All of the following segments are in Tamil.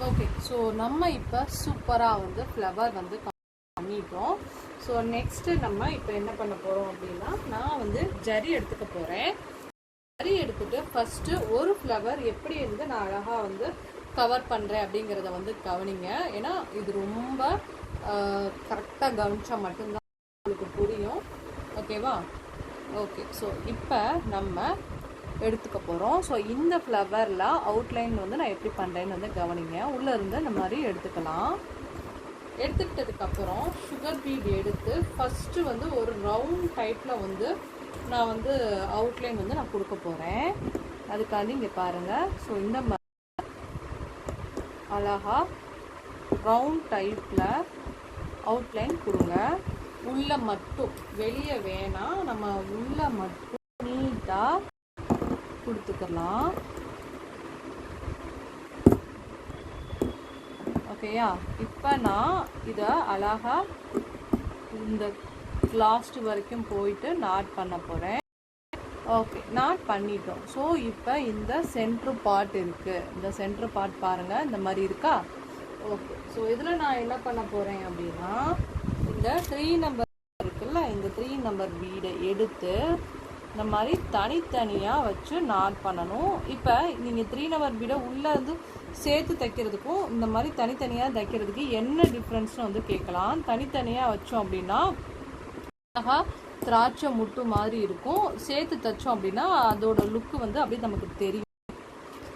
ஓகே, ஸோ நம்ம இப்போ சூப்பராக வந்து ஃப்ளவர் வந்து பண்ணிட்டோம். ஸோ நெக்ஸ்ட்டு நம்ம இப்போ என்ன பண்ண போகிறோம் அப்படின்னா, நான் வந்து ஜரி எடுத்துக்க போகிறேன். ஜரி எடுத்துகிட்டு ஃபஸ்ட்டு ஒரு ஃப்ளவர் எப்படி இருந்து நான் அழகாக வந்து கவர் பண்ணுறேன் அப்படிங்கிறத வந்து கவனிங்க. ஏன்னா இது ரொம்ப கரெக்டாக கவனிச்சா மட்டும்தான் உங்களுக்கு புரியும். ஓகேவா? ஓகே, ஸோ இப்போ நம்ம எடுத்துக்க போகிறோம். ஸோ இந்த ஃப்ளவரில் அவுட்லைன் வந்து நான் எப்படி பண்ணுறேன்னு வந்து கவனிங்க. உள்ளே இருந்து இந்த மாதிரி எடுத்துக்கலாம். எடுத்துக்கிட்டதுக்கப்புறம் சுகர் பீட் எடுத்து ஃபஸ்ட்டு வந்து ஒரு ரவுண்ட் டைப்பில் வந்து நான் வந்து அவுட்லைன் வந்து நான் கொடுக்க போகிறேன். அதுக்காண்டி இங்கே பாருங்கள். ஸோ இந்த மாதிரி அழகா ரவுண்ட் டைப்பில் அவுட்லைன் கொடுங்க. உள்ளே மட்டும், வெளியே வேணாம், நம்ம உள்ளே மட்டும் நீட்டாக கொடுத்துக்கலாம். ஓகேயா? இப்போ நான் இதை அழகா இந்த லாஸ்ட் வரைக்கும் போயிட்டு நாட் பண்ண போகிறேன். ஓகே, நாட் பண்ணிட்டோம். ஸோ இப்போ இந்த சென்ட்ரு பார்ட் இருக்குது. இந்த சென்ட்ரு பார்ட் பாருங்கள், இந்த மாதிரி இருக்கா? ஓகே, ஸோ இதில் நான் என்ன பண்ண போகிறேன் அப்படின்னா, இந்த 3 நம்பர் இருக்குல்ல, இந்த 3 நம்பர் பீடை எடுத்து இந்த மாதிரி தனித்தனியாக வச்சு நாட் பண்ணணும். இப்போ நீங்கள் 3 நம்பர் பீடை உள்ளே வந்து சேர்த்து தைக்கிறதுக்கும் இந்த மாதிரி தனித்தனியாக தைக்கிறதுக்கு என்ன டிஃப்ரென்ஸ்னு வந்து கேட்கலாம். தனித்தனியாக வச்சோம் அப்படின்னா அழகா திராட்சை முட்டு மாதிரி இருக்கும். சேர்த்து தைச்சோம் அப்படின்னா அதோட லுக்கு வந்து அப்படியே நமக்கு தெரியும்.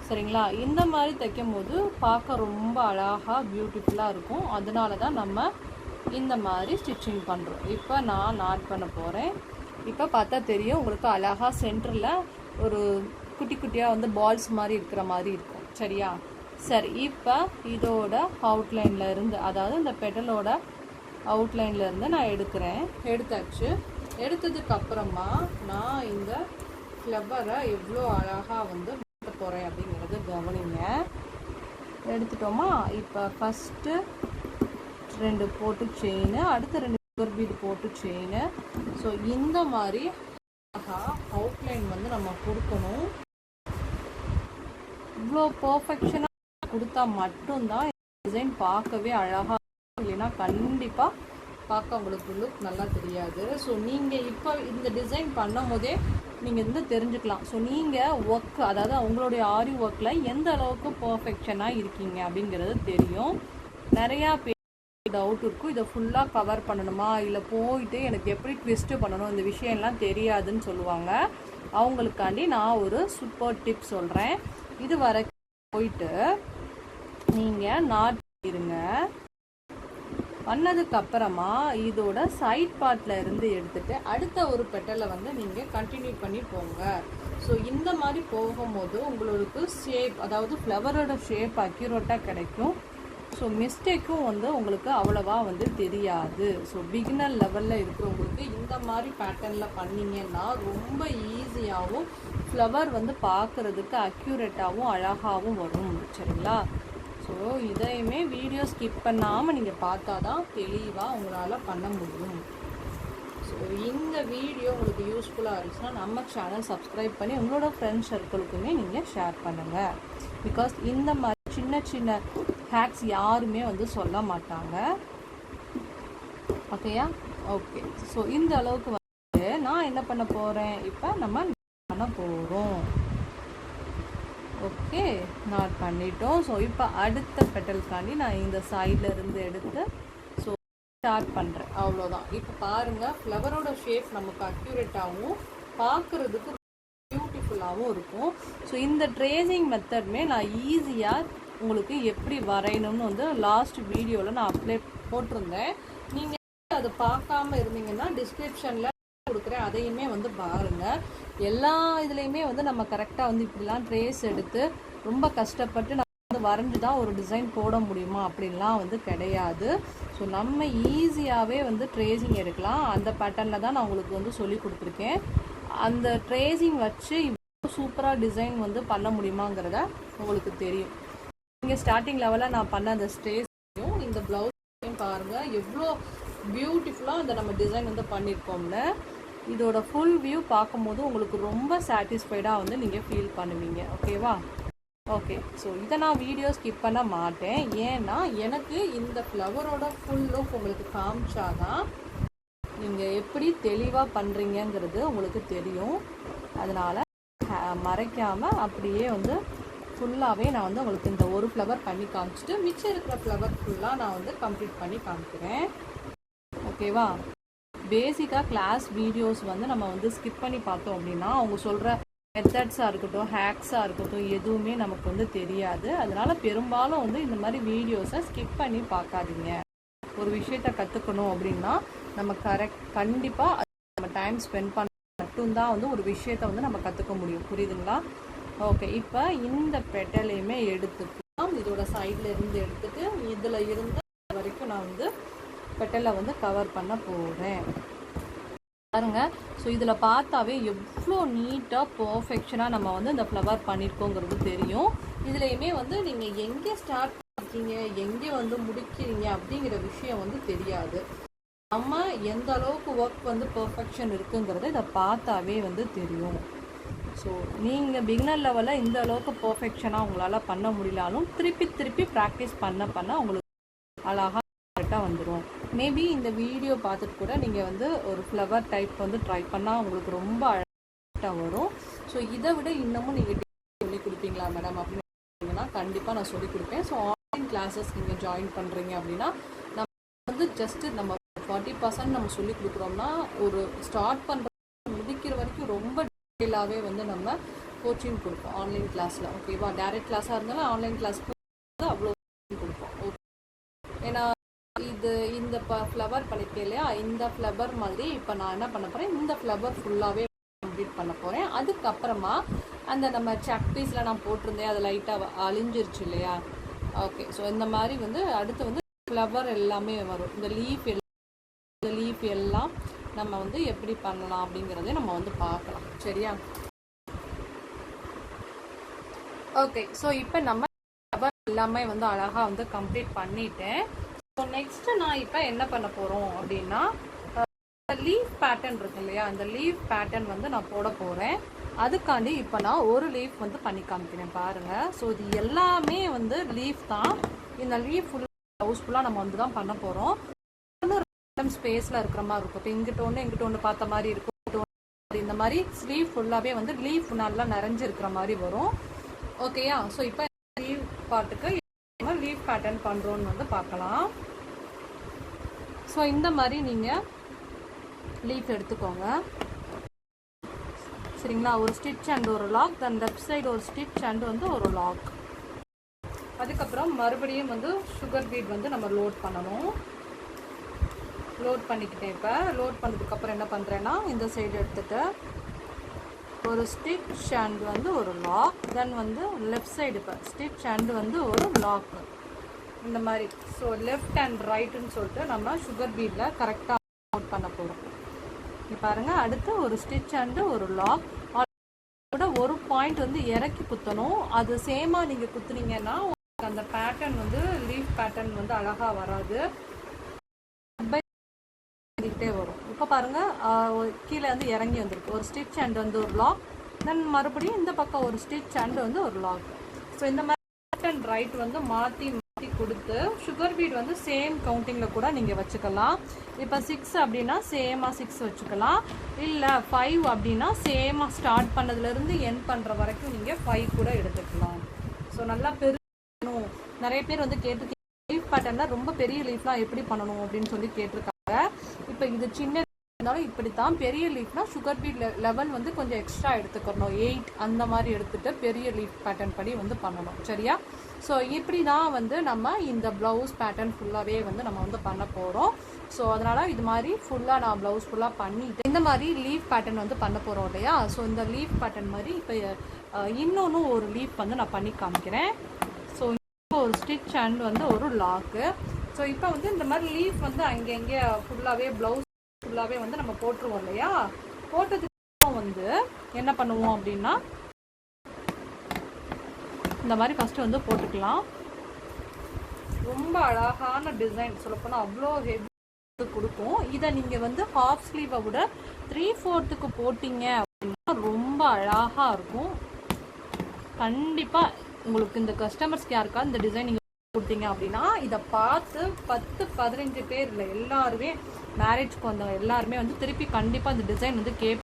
சரிங்களா? இந்த மாதிரி தைக்கும் போது பார்க்க ரொம்ப அழகாக பியூட்டிஃபுல்லாக இருக்கும். அதனால தான் நம்ம இந்த மாதிரி ஸ்டிச்சிங் பண்ணுறோம். இப்போ நான் நாட் பண்ண போகிறேன். இப்போ பார்த்தா தெரியும் உங்களுக்கு, அழகாக சென்டரில் ஒரு குட்டி குட்டியாக வந்து பால்ஸ் மாதிரி இருக்கிற மாதிரி இருக்கும். சரியா? சரி, இப்போ இதோட அவுட்லைனில் இருந்து, அதாவது இந்த பெட்டலோட அவுட்லைனில் இருந்து நான் எடுக்கிறேன். எடுத்தாச்சு. எடுத்ததுக்கப்புறமா நான் இந்த ஃப்ளவரை எவ்வளோ அழகாக வந்து மாட்ட போகிறேன் அப்படிங்கிறத கவனிங்க. எடுத்துட்டோமா? இப்போ ஃபஸ்ட்டு 2 போட்டு செயின், அடுத்த 2 சுகர் பீடு போட்டு செயின். ஸோ இந்த மாதிரி அவுட்லைன் வந்து நம்ம கொடுக்கணும். இவ்வளோ பர்ஃபெக்ஷனாக கொடுத்தா மட்டும்தான் டிசைன் பார்க்கவே அழகாக, இல்லைன்னா கண்டிப்பாக பார்க்க உங்களுக்கு லுக் நல்லா தெரியாது. ஸோ நீங்கள் இப்போ இந்த டிசைன் பண்ணும் போதே நீங்கள் வந்து தெரிஞ்சுக்கலாம். ஸோ நீங்கள் ஒர்க், அதாவது உங்களுடைய ஆரி ஒர்க்கில் எந்த அளவுக்கு பர்ஃபெக்ஷனாக இருக்கீங்க அப்படிங்கிறது தெரியும். நிறையா பேர் டவுட் இருக்கும், இதை ஃபுல்லாக கவர் பண்ணணுமா, இல்லை போயிட்டு எனக்கு எப்படி ட்விஸ்ட்டு பண்ணணும், இந்த விஷயம்லாம் தெரியாதுன்னு சொல்லுவாங்க. அவங்களுக்காண்டி நான் ஒரு சூப்பர் டிப் சொல்கிறேன். இது வரைக்கும் போயிட்டு நீங்கள் நாட் பண்ணிடுங்க. பண்ணதுக்கப்புறமா இதோட சைட் பார்ட்டில் இருந்து எடுத்துகிட்டு அடுத்த ஒரு பெட்டலை வந்து நீங்கள் கண்டினியூ பண்ணி போங்க. ஸோ இந்த மாதிரி போகும்போது உங்களுக்கு ஷேப், அதாவது ஃப்ளவரோட ஷேப் அக்யூரேட்டாக கிடைக்கும். ஸோ மிஸ்டேக்கும் வந்து உங்களுக்கு அவ்வளவா வந்து தெரியாது. ஸோ பிகினர் லெவலில் இருக்கிறவங்களுக்கு இந்த மாதிரி பேட்டர்னில் பண்ணிங்கன்னா ரொம்ப ஈஸியாகவும் ஃப்ளவர் வந்து பார்க்குறதுக்கு அக்யூரேட்டாகவும் அழகாகவும் வரும். சரிங்களா? ஸோ இதையுமே வீடியோ ஸ்கிப் பண்ணாமல் நீங்கள் பார்த்தா தான் தெளிவாக உங்களால் பண்ண முடியும். ஸோ இந்த வீடியோ உங்களுக்கு யூஸ்ஃபுல்லாக இருந்துச்சுன்னா நம்ம சேனல் சப்ஸ்கிரைப் பண்ணி உங்களோட ஃப்ரெண்ட்ஸ் சர்க்கிளுக்குமே நீங்கள் ஷேர் பண்ணுங்கள். பிகாஸ் இந்த மாதிரி சின்ன சின்ன ஹேக்ஸ் யாருமே வந்து சொல்ல மாட்டாங்க. ஓகேயா? ஓகே, ஸோ இந்த அளவுக்கு வந்து நான் என்ன பண்ண போகிறேன், இப்போ நம்ம பண்ண போகிறோம். ஓகே, நாட் பண்ணிட்டோம். ஸோ இப்போ அடுத்த பெட்டலுக்காண்டி நான் இந்த சைடில் இருந்து எடுத்து ஸோ ஸ்டார்ட் பண்ணுறேன். அவ்வளோதான். இப்போ பாருங்கள், ஃப்ளவரோட ஷேப் நமக்கு அக்யூரேட்டாகவும் பார்க்குறதுக்கு பியூட்டிஃபுல்லாகவும் இருக்கும். ஸோ இந்த ட்ரேசிங் மெத்தட்மே நான் ஈஸியாக உங்களுக்கு எப்படி வரையணும்னு வந்து லாஸ்ட் வீடியோவில் நான் அப்ளை போட்டிருந்தேன். நீங்கள் அதை பார்க்காம இருந்தீங்கன்னா டிஸ்கிரிப்ஷனில் கொடுக்குறேன், அதையுமே வந்து பாருங்கள். எல்லா இதுலேயுமே வந்து நம்ம கரெக்டாக வந்து இப்படிலாம் ட்ரேஸ் எடுத்து ரொம்ப கஷ்டப்பட்டு நம்ம வந்து வரைஞ்சி தான் ஒரு டிசைன் போட முடியுமா அப்படின்லாம் வந்து கிடையாது. ஸோ நம்ம ஈஸியாகவே வந்து ட்ரேசிங் எடுக்கலாம். அந்த பேட்டர்னில் தான் நான் உங்களுக்கு வந்து சொல்லி கொடுத்துருக்கேன். அந்த ட்ரேசிங் வச்சு இவ்வளோ சூப்பராக டிசைன் வந்து பண்ண முடியுமாங்கிறத உங்களுக்கு தெரியும். நீங்கள் ஸ்டார்டிங் லெவலில் நான் பண்ண அந்த ஸ்ட்ரேஸையும் இந்த ப்ளவுஸையும் பாருங்கள், எவ்வளோ பியூட்டிஃபுல்லாக இந்த நம்ம டிசைன் வந்து பண்ணியிருக்கோம்னு. இதோட ஃபுல் வியூ பார்க்கும்போது உங்களுக்கு ரொம்ப சாட்டிஸ்ஃபைடாக வந்து நீங்கள் ஃபீல் பண்ணுவீங்க. ஓகேவா? ஓகே, ஸோ இதை நான் வீடியோ ஸ்கிப் பண்ண மாட்டேன். ஏன்னா எனக்கு இந்த ஃப்ளவரோட ஃபுல் லுக் உங்களுக்கு காமிச்சாதான் நீங்கள் எப்படி தெளிவாக பண்ணுறீங்கிறது உங்களுக்கு தெரியும். அதனால் மறைக்காமல் அப்படியே வந்து ஃபுல்லாகவே நான் வந்து உங்களுக்கு இந்த ஒரு ஃப்ளவர் பண்ணி காமிச்சிட்டு மிச்சம் இருக்கிற ஃப்ளவர் ஃபுல்லாக நான் வந்து கம்ப்ளீட் பண்ணி காமிக்கிறேன். ஓகேவா? பேசிக்காக கிளாஸ் வீடியோஸ் வந்து நம்ம வந்து ஸ்கிப் பண்ணி பார்த்தோம் அப்படின்னா அவங்க சொல்கிற மெத்தட்ஸாக இருக்கட்டும், ஹேக்ஸாக இருக்கட்டும், எதுவுமே நமக்கு வந்து தெரியாது. அதனால் பெரும்பாலும் வந்து இந்த மாதிரி வீடியோஸை ஸ்கிப் பண்ணி பார்க்காதீங்க. ஒரு விஷயத்தை கற்றுக்கணும் அப்படின்னா நம்ம கண்டிப்பாக நம்ம டைம் ஸ்பெண்ட் பண்ண மட்டும்தான் வந்து ஒரு விஷயத்தை வந்து நம்ம கற்றுக்க முடியும். புரியுதுங்களா? ஓகே, இப்போ இந்த பெட்டலையுமே எடுத்துக்கலாம். இதோட சைடில் இருந்து எடுத்துட்டு இதில் இருந்து வரைக்கும் நான் வந்து பெட்டலை வந்து கவர் பண்ண போகிறேன். பாருங்க, ஸோ இதில் பார்த்தாவே எவ்வளோ நீட்டாக பர்ஃபெக்ஷனாக நம்ம வந்து இந்த ஃப்ளவர் பண்ணியிருக்கோங்கிறது தெரியும். இதுலையுமே வந்து நீங்கள் எங்கே ஸ்டார்ட் பண்ணிருக்கீங்க, எங்கே வந்து முடிக்கிறீங்க அப்படிங்கிற விஷயம் வந்து தெரியாது. நம்ம எந்த அளவுக்கு ஒர்க் வந்து பர்ஃபெக்ஷன் இருக்குங்கிறத இதை பார்த்தாவே வந்து தெரியும். ஸோ நீங்கள் பிகினர் லெவலில் இந்த அளவுக்கு பர்ஃபெக்ஷனாக உங்களால் பண்ண முடியலாலும் திருப்பி ப்ராக்டிஸ் பண்ண உங்களுக்கு அழகாக கரெக்டாக வந்துடும். மேபி இந்த வீடியோ பார்த்துட்டு கூட நீங்கள் வந்து ஒரு ஃப்ளவர் டைப் வந்து ட்ரை பண்ணால் உங்களுக்கு ரொம்ப அழகாக வரும். ஸோ இதை விட இன்னமும் நீங்கள் சொல்லிக் கொடுப்பீங்களா மேடம் அப்படின்னு பார்த்தீங்கன்னா கண்டிப்பாக நான் சொல்லிக் கொடுப்பேன். ஸோ ஆன்லைன் கிளாஸஸ் நீங்கள் ஜாயின் பண்ணுறீங்க அப்படின்னா நம்ம வந்து ஜஸ்ட்டு நம்ம 40% நம்ம சொல்லிக் கொடுக்குறோம்னா ஒரு ஸ்டார்ட் பண்ணுற முடிக்கிற வரைக்கும் ரொம்ப டீட்டெயிலாகவே வந்து நம்ம கோச்சிங் கொடுப்போம் ஆன்லைன் கிளாஸில். ஓகேவா? டைரக்ட் கிளாஸாக இருந்தாலும் ஆன்லைன் கிளாஸ்க்கு அவ்வளோ கொடுப்போம். ஓகே, ஏன்னா இந்த ஃப்ளவர் பண்ணியிருக்கேன் இல்லையா, இந்த ஃப்ளவர் மாதிரி இப்போ நான் என்ன பண்ண போகிறேன், இந்த ஃப்ளவர் ஃபுல்லாகவே கம்ப்ளீட் பண்ண போகிறேன். அதுக்கப்புறமா அந்த நம்ம சக் பீஸில் நான் போட்டிருந்தேன், அது லைட்டாக அழிஞ்சிருச்சு இல்லையா. ஓகே, ஸோ இந்த மாதிரி வந்து அடுத்து வந்து ஃப்ளவர் எல்லாமே வரும். இந்த லீஃப் எல்லாம் நம்ம வந்து எப்படி பண்ணலாம் அப்படிங்கிறதே நம்ம வந்து பார்க்கலாம். சரியா? ஓகே, ஸோ இப்போ நம்ம ஃப்ளவர் எல்லாமே வந்து அழகாக வந்து கம்ப்ளீட் பண்ணிட்டேன். ஸோ நெக்ஸ்ட்டு நான் இப்போ என்ன பண்ண போகிறோம் அப்படின்னா லீஃப் பேட்டர்ன் இருக்கு இல்லையா, அந்த லீஃப் பேட்டர்ன் வந்து நான் போட போகிறேன். அதுக்காண்டி இப்போ நான் ஒரு லீஃப் வந்து பண்ணி காமிக்கிறேன் பாருங்கள். ஸோ இது எல்லாமே வந்து லீஃப் தான். இந்த லீஃப் ஃபுல்லாக ஹவுஸ்ஃபுல்லாக நம்ம வந்து தான் பண்ண போகிறோம். ஸ்பேஸில் இருக்கிற மாதிரி இருக்கும். இப்போ இங்கிட்ட ஒன்று பார்த்த மாதிரி இருக்கும். இந்த மாதிரி ஸ்லீவ் ஃபுல்லாகவே வந்து லீஃப் நல்லா நிறைஞ்சு இருக்கிற மாதிரி வரும். ஓகேயா? ஸோ இப்போ லீவ் பார்ட்டுக்கு லீஃப் பேட்டர்ன் பண்ணுறோன்னு வந்து பார்க்கலாம். ஸோ இந்த மாதிரி நீங்கள் லீஃப் எடுத்துக்கோங்க. சரிங்களா? ஒரு ஸ்டிச் அண்ட் ஒரு லாக், தென் லெஃப்ட் சைடு ஒரு ஸ்டிச் அண்ட் வந்து ஒரு லாக். அதுக்கப்புறம் மறுபடியும் வந்து சுகர் பீட் வந்து நம்ம லோட் பண்ணணும். லோட் பண்ணிக்கிட்டேன். இப்போ லோட் பண்ணதுக்கப்புறம் என்ன பண்ணுறேன்னா இந்த சைடு எடுத்துகிட்டு ஒரு ஸ்டிச் அண்ட் வந்து ஒரு லாக், தென் வந்து லெஃப்ட் சைடு இப்போ ஸ்டிச் அண்ட் வந்து ஒரு லாக் இந்த மாதிரி. ஸோ லெஃப்ட் அண்ட் ரைட்டுன்னு சொல்லிட்டு நம்ம சுகர் பீடில் கரெக்டாக லோட் பண்ண போகிறோம். இப்போ பாருங்கள், அடுத்து ஒரு ஸ்டிச் அண்டு ஒரு லாக். கூட ஒரு பாயிண்ட் வந்து இறக்கி குத்தணும். அது சேமாக நீங்கள் குத்துனீங்கன்னா அந்த பேட்டர்ன் வந்து லீஃப் பேட்டர்ன் வந்து அழகாக வராது, வரும். இப்போ பாருங்க, கீழே வந்து இறங்கி வந்திருக்கு. ஒரு ஸ்டிச் அண்ட் வந்து ஒரு லாக், தென் மறுபடியும் இந்த பக்கம் ஒரு ஸ்டிச் அண்ட் வந்து ஒரு லாக். ஸோ இந்த மாதிரி லெஃப்ட் அண்ட் ரைட் வந்து மாற்றி கொடுத்து சுகர் பீட் வந்து சேம் கவுண்டிங்கில் கூட நீங்கள் வச்சுக்கலாம். இப்போ 6 அப்படின்னா சேமாக 6 வச்சுக்கலாம். இல்லை 5 அப்படின்னா சேமாக ஸ்டார்ட் பண்ணதுலேருந்து எண்ட் பண்ணுற வரைக்கும் நீங்கள் 5 கூட எடுத்துக்கலாம். ஸோ நல்லா பெருணும். நிறைய பேர் வந்து கேட்டு லீஃப் பேட்டர்னில் ரொம்ப பெரிய லீஃப்லாம் எப்படி பண்ணணும் அப்படின்னு சொல்லி கேட்டிருக்காங்க. இப்போ இது சின்ன இருந்தாலும் இப்படி தான். பெரிய லீஃப்னா சுகர் பீட் லெவல் வந்து கொஞ்சம் எக்ஸ்ட்ரா எடுத்துக்கணும். 8 அந்த மாதிரி எடுத்துகிட்டு பெரிய லீஃப் பேட்டர்ன் படி வந்து பண்ணணும். சரியா? ஸோ இப்படி தான் வந்து நம்ம இந்த ப்ளவுஸ் பேட்டர்ன் ஃபுல்லாகவே வந்து நம்ம வந்து பண்ண போகிறோம். ஸோ அதனால் இது மாதிரி ஃபுல்லாக நான் ப்ளவுஸ் ஃபுல்லாக பண்ணிவிட்டு இந்த மாதிரி லீஃப் பேட்டர்ன் வந்து பண்ண போகிறோம் இல்லையா. ஸோ இந்த லீஃப் பேட்டர்ன் மாதிரி இப்போ இன்னொன்று ஒரு லீஃப் வந்து நான் பண்ணி காமிக்கிறேன். ஸோ ஒரு ஸ்டிச் அண்ட் வந்து ஒரு லாக்கு. ஸோ இப்போ வந்து இந்த மாதிரி லீஃப் வந்து அங்கங்கே ஃபுல்லாகவே ப்ளவுஸ் ஃபுல்லாகவே வந்து நம்ம போட்டுருவோம் இல்லையா. போட்டதுக்கு வந்து என்ன பண்ணுவோம் அப்படின்னா இந்த மாதிரி ஃபஸ்ட்டு வந்து போட்டுக்கலாம். ரொம்ப அழகான டிசைன், சொல்லப்போனால் அவ்வளோ ஹெவி கொடுக்கும். இதை நீங்கள் வந்து ஹாஃப் ஸ்லீவை விட 3/4 போட்டிங்க அப்படின்னா ரொம்ப அழகாக இருக்கும். கண்டிப்பாக உங்களுக்கு இந்த கஸ்டமர்ஸ்க்கு யாருக்கா இந்த டிசைன் நீங்கள் கொடுத்தீங்க அப்படின்னா இதை பார்த்து 10-15 பேர் இல்லை எல்லாருமே மேரேஜ்க்கு வந்தவங்க எல்லாருமே வந்து திருப்பி கண்டிப்பாக இந்த டிசைன் வந்து கேட்பாங்க.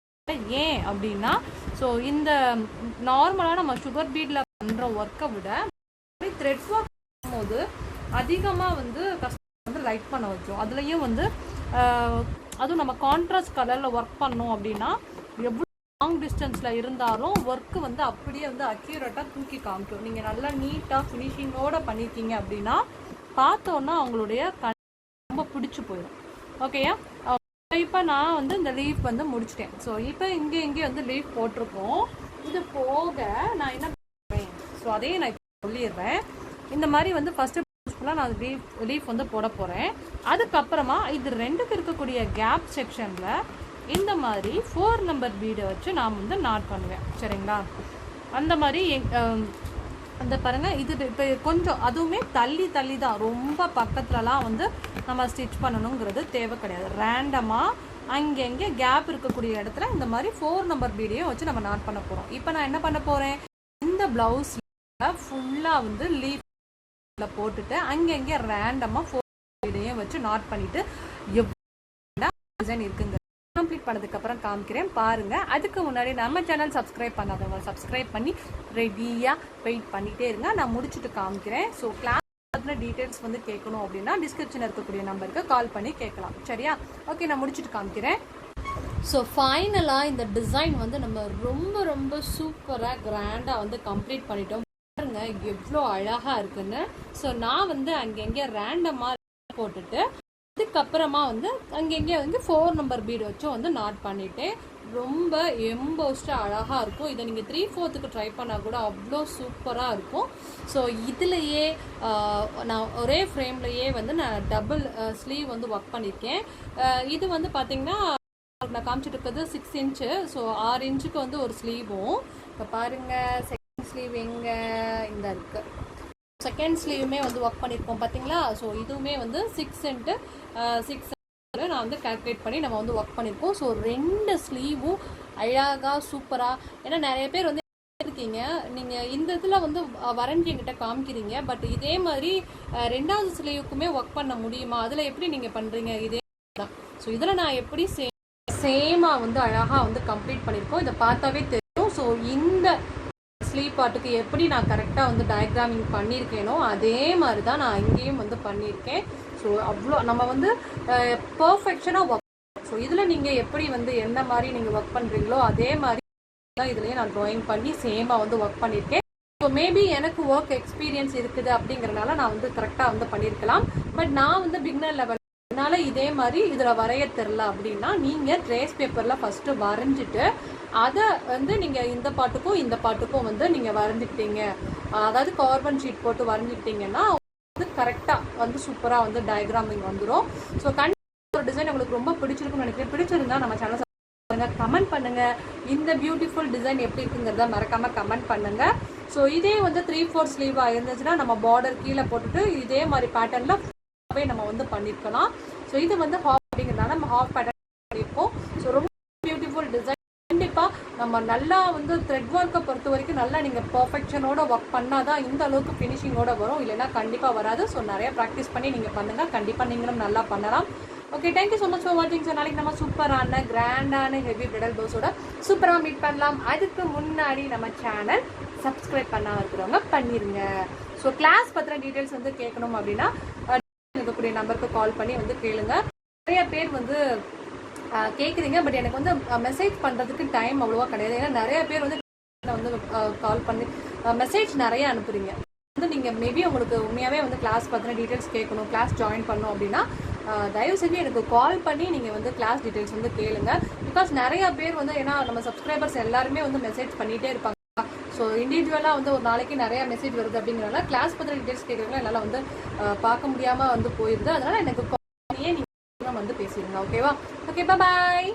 ஏன் அப்படின்னா ஸோ இந்த நார்மலாக நம்ம சுகர் பீடில் பண்ணுற ஒர்க்கை விட த்ரெட் ஒர்க் பண்ணும்போது அதிகமாக வந்து கஸ்டமர் வந்து லைக் பண்ண வச்சோம். அதுலேயும் வந்து அதுவும் நம்ம கான்ட்ராஸ்ட் கலரில் ஒர்க் பண்ணோம் அப்படின்னா எவ்வளோ லாங் டிஸ்டன்ஸில் இருந்தாலும் ஒர்க்கு வந்து அப்படியே வந்து அக்யூரேட்டாக தூக்கி காமிக்கும். நீங்கள் நல்லா நீட்டாக ஃபினிஷிங்கோடு பண்ணியிருக்கீங்க அப்படின்னா பார்த்தோன்னா அவங்களுடைய ரொம்ப பிடிச்சி போயிடும். ஓகேயா? இப்போ நான் வந்து இந்த லீஃப் வந்து முடிச்சிட்டேன். ஸோ இப்போ இங்கே வந்து லீஃப் போட்டிருக்கோம். இது போக நான் என்ன பண்ணுறேன், ஸோ அதையும் நான் இப்போ சொல்லிடுறேன். இந்த மாதிரி வந்து ஃபஸ்ட்டு ஃபுல்லாக நான் லீஃப் வந்து போட போகிறேன். அதுக்கப்புறமா இது ரெண்டுக்கு இருக்கக்கூடிய கேப் செக்ஷனில் இந்த மாதிரி 4 நம்பர் பீடை வச்சு நான் வந்து நாட் பண்ணுவேன். சரிங்களா? அந்த மாதிரி அந்த பாருங்கள், இது இப்போ கொஞ்சம் அதுவுமே தள்ளி தான், ரொம்ப பக்கத்துலலாம் வந்து நம்ம ஸ்டிச் பண்ணணுங்கிறது தேவை கிடையாது. ரேண்டமாக அங்கங்கே கேப் இருக்கக்கூடிய இடத்துல இந்த மாதிரி 4 நம்பர் பீடையும் வச்சு நம்ம நாட் பண்ண போகிறோம். இப்போ நான் என்ன பண்ண போகிறேன், இந்த ப்ளவுஸில் ஃபுல்லாக வந்து லீஃப்ல போட்டுட்டு அங்கங்கே ரேண்டமாக 4 பீடையும் வச்சு நாட் பண்ணிவிட்டு எவ்வளோ டிசைன் இருக்குங்க கம்ப்ளீட் பண்ணதுக்கப்புறம் காமிக்கிறேன் பாருங்கள். அதுக்கு முன்னாடி நம்ம சேனல் சப்ஸ்கிரைப் பண்ணாதவங்க சப்ஸ்கிரைப் பண்ணி ரெடியாக வெயிட் பண்ணிகிட்டே இருங்க. நான் முடிச்சுட்டு காமிக்கிறேன். ஸோ கிளாஸ் பற்றின டீட்டெயில்ஸ் வந்து கேட்கணும் அப்படின்னா டிஸ்கிரிப்ஷனில் இருக்கக்கூடிய நம்பருக்கு கால் பண்ணி கேட்கலாம். சரியா? ஓகே, நான் முடிச்சுட்டு காமிக்கிறேன். ஸோ ஃபைனலாக இந்த டிசைன் வந்து நம்ம ரொம்ப சூப்பராக கிராண்டாக வந்து கம்ப்ளீட் பண்ணிட்டோம். பாருங்க எவ்வளோ அழகாக இருக்குன்னு. ஸோ நான் வந்து அங்கங்கே ரேண்டமாக போட்டுட்டு அதுக்கப்புறமா வந்து அங்கங்கே வந்து 4 நம்பர் பீடு வச்சும் வந்து நாட் பண்ணிவிட்டேன். ரொம்ப எம்போஸ்டாக அழகாக இருக்கும். இதை நீங்கள் 3/4 ட்ரை பண்ணால் கூட அவ்வளோ சூப்பராக இருக்கும். ஸோ இதுலேயே நான் ஒரே ஃப்ரேம்லையே வந்து நான் டபுள் ஸ்லீவ் வந்து ஒர்க் பண்ணியிருக்கேன். இது வந்து பார்த்திங்கன்னா நான் காமிச்சிட்டு இருக்கிறது 6 இன்ச்சு. ஸோ 6 இன்ச்சுக்கு வந்து ஒரு ஸ்லீவும். இப்போ பாருங்கள், செகண்ட் ஸ்லீவ் எங்கே இந்த இருக்குது. செகண்ட் ஸ்லீவுமே வந்து ஒர்க் பண்ணியிருக்கோம் பார்த்தீங்களா? ஸோ இதுவுமே வந்து 6x6 நான் வந்து கால்குலேட் பண்ணி நம்ம வந்து ஒர்க் பண்ணியிருக்கோம். ஸோ 2 ஸ்லீவும் அழகாக சூப்பராக. ஏன்னா நிறைய பேர் வந்து இருக்கீங்க, நீங்கள் இந்த இதில் வந்து வரைஞ்சி என்கிட்ட காமிக்கிறீங்க, பட் இதே மாதிரி 2வது ஸ்லீவுக்குமே ஒர்க் பண்ண முடியுமா, அதில் எப்படி நீங்கள் பண்ணுறீங்க, இதே தான். ஸோ இதில் நான் எப்படி சேமாக வந்து அழகாக வந்து கம்ப்ளீட் பண்ணியிருக்கோம். இதை பார்த்தாவே தெரியும். ஸோ இந்த ஸ்லீவ் பார்ட்டுக்கு எப்படி நான் கரெக்டாக வந்து டயக்ராமிங் பண்ணியிருக்கேனோ அதே மாதிரி தான் நான் இங்கேயும் வந்து பண்ணியிருக்கேன். ஸோ அவ்வளோ நம்ம வந்து பர்ஃபெக்ஷனாக ஒர்க். ஸோ இதில் நீங்கள் எப்படி வந்து என்ன மாதிரி நீங்கள் ஒர்க் பண்ணுறீங்களோ அதே மாதிரி தான் இதுலேயே நான் ட்ராயிங் பண்ணி சேமாக வந்து ஒர்க் பண்ணியிருக்கேன். ஸோ மேபி எனக்கு ஒர்க் எக்ஸ்பீரியன்ஸ் இருக்குது அப்படிங்கிறனால நான் வந்து கரெக்டாக வந்து பண்ணியிருக்கலாம். பட் நான் வந்து பிகினர் லெவல் அதனால இதே மாதிரி இதில் வரைய தெரில அப்படின்னா நீங்கள் ட்ரேஸ் பேப்பரில் ஃபஸ்ட்டு வரைஞ்சிட்டு அதை வந்து நீங்கள் இந்த பாட்டுக்கும் வந்து நீங்கள் வரைஞ்சிக்கிட்டீங்க, அதாவது கார்பன் ஷீட் போட்டு வரைஞ்சிக்கிட்டீங்கன்னா வந்து கரெக்டாக வந்து சூப்பராக வந்து டயக்ராமிங் வந்துடும். ஸோ கண்டிப்பாக ஒரு டிசைன் உங்களுக்கு ரொம்ப பிடிச்சிருக்குன்னு நினைக்கிறேன். பிடிச்சிருந்தா நம்ம சேனல் கமெண்ட் பண்ணுங்கள். இந்த பியூட்டிஃபுல் டிசைன் எப்படி இருக்குங்கிறத மறக்காமல் கமெண்ட் பண்ணுங்கள். ஸோ இதே வந்து 3/4 ஸ்லீவாக இருந்துச்சுன்னா நம்ம பார்டர் கீழே போட்டுட்டு இதே மாதிரி பேட்டர்னில் நம்ம வந்து பண்ணியிருக்கலாம். ஸோ இது வந்து ஹாஃப் அப்படிங்கிறதுனால நம்ம ஹாஃப் பேட்டர்ன் பண்ணியிருக்கோம். ஸோ ரொம்ப பியூட்டிஃபுல் டிசைன். கண்டிப்பாக நம்ம நல்லா வந்து த்ரெட் ஒர்க்கை பொறுத்த வரைக்கும் நல்லா நீங்கள் பர்ஃபெக்ஷனோட ஒர்க் பண்ணால் தான் இந்த அளவுக்கு ஃபினிஷிங்கோட வரும், இல்லைன்னா கண்டிப்பாக வராது. ஸோ நிறைய ப்ராக்டிஸ் பண்ணி நீங்கள் பண்ணுங்கள், கண்டிப்பாக நீங்களும் நல்லா பண்ணலாம். Okay, thank you so much for வாட்சிங். ஸோ நாளைக்கு நம்ம சூப்பரான கிராண்டான ஹெவி பிரைடல் ப்ளவுஸோட சூப்பராக மீட் பண்ணலாம். அதுக்கு முன்னாடி நம்ம சேனல் சப்ஸ்கிரைப் பண்ணாமல் இருக்கிறவங்க பண்ணிடுங்க. ஸோ கிளாஸ் பற்றின டீட்டெயில்ஸ் வந்து கேட்கணும் அப்படின்னா இருக்கக்கூடிய நம்பருக்கு கால் பண்ணி வந்து கேளுங்க. நிறைய பேர் வந்து கேட்குறீங்க, பட் எனக்கு வந்து மெசேஜ் பண்ணுறதுக்கு டைம் அவ்வளோவா கிடையாது. ஏன்னா நிறைய பேர் வந்து கால் பண்ணி மெசேஜ் நிறைய அனுப்புறீங்க. வந்து நீங்கள் மேபி உங்களுக்கு உண்மையாகவே வந்து கிளாஸ் பற்றின டீட்டெயில்ஸ் கேட்கணும், கிளாஸ் ஜாயின் பண்ணணும் அப்படின்னா தயவு செஞ்சு எனக்கு கால் பண்ணி நீங்கள் வந்து கிளாஸ் டீட்டெயில்ஸ் வந்து கேளுங்க. பிகாஸ் நிறைய பேர் வந்து ஏன்னா நம்ம சப்ஸ்கிரைபர்ஸ் எல்லாருமே வந்து மெசேஜ் பண்ணிகிட்டே இருப்பாங்க. ஸோ இண்டிவிஜுவலாக வந்து ஒரு நாளைக்கு நிறையா மெசேஜ் வருது அப்படிங்கிறனால கிளாஸ் பற்றின டீட்டெயில்ஸ் கேட்குறவங்க என்னால் வந்து பார்க்க முடியாமல் வந்து போயிடுது. அதனால் எனக்கு கால் பண்ணியே நீங்கள் வந்து பேசிடுங்க. ஓகேவா? ஓகே, பாய்.